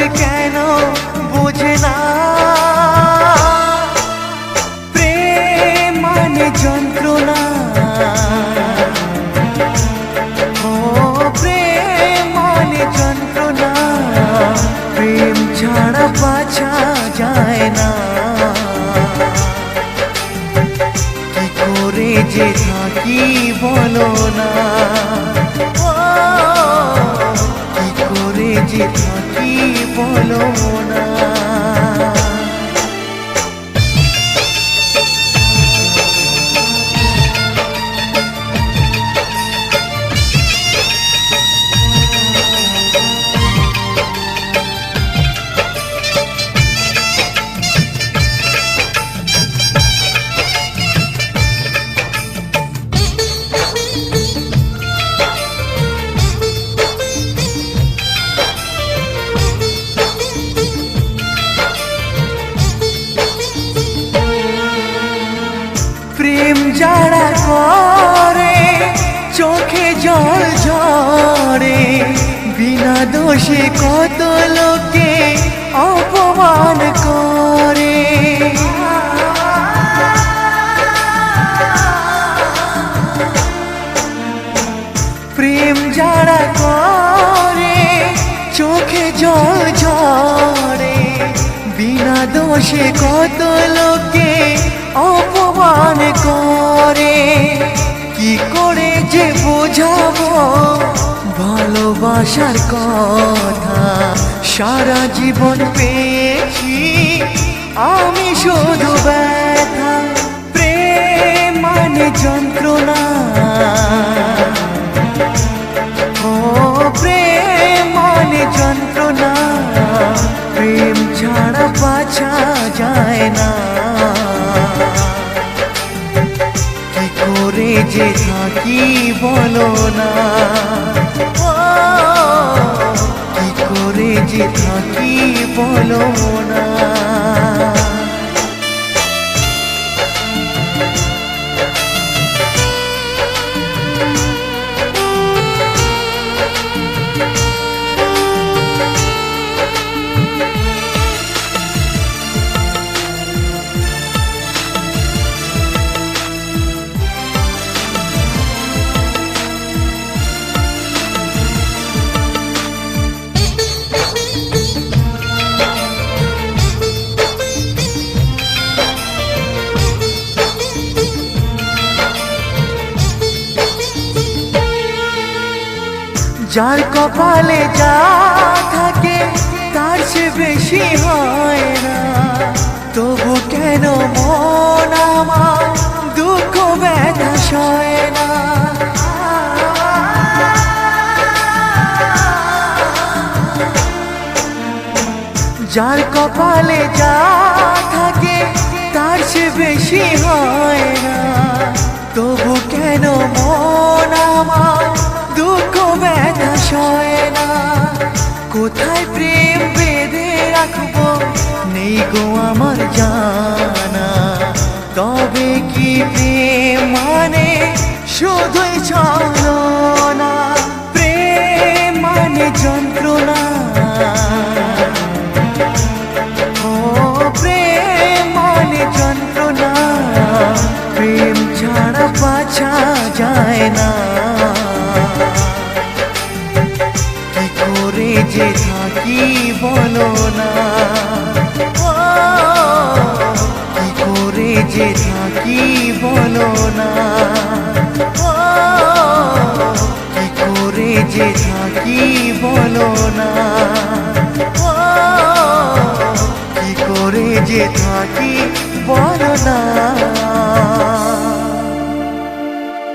যে কেন বোঝে না প্রেম মানে যন্ত্রণা। ও প্রেম মানে যন্ত্রণা, প্রেম ছাড়া বাঁচা যায় না। কি করে যে থাকি বলো না, কি করে যে থাকি বলো না। প্রেম যারা করে চোখে জল ঝরে, বিনা দোষে কত লোকে অপমান করে। প্রেম যারা করে চোখে জল ঝরে, বিনা দোষে কত লোকে অপমান করে। কি করে যে বোঝাবো ভালোবাসার কথা, সারা জীবন পেয়েছি আমি শুধু ব্যথা। প্রেম মানে যন্ত্রণা, ও প্রেম মানে যন্ত্রণা, প্রেম ছাড়া বাঁচা যায় না। কি করে যে থাকি বলো না, কি করে যে থাকি বলো না। যার কপালে যা থাকে তার সে বেশি হয় না, তবু কেন মন আমার দুঃখ ব্যথা সয় না। যার কপালে যা থাকে তার সে বেশি হয় না, তবু কেন মন আমার দুঃখ ব্যথা সয় না। কোথায় প্রেম বেঁধে রাখবো নেই গো আমার জানা, তবে কি প্রেম মানে শুধুই ছলনা। প্রেম মানে যন্ত্রণা, ও প্রেম মানে যন্ত্রণা, প্রেম ছাড়া বাঁচা যায় না। কি করে যে থাকি বলো না, কি করে যে থাকি বলো না, কি করে যে থাকি বলো না, কি করে যে থাকি বলো না।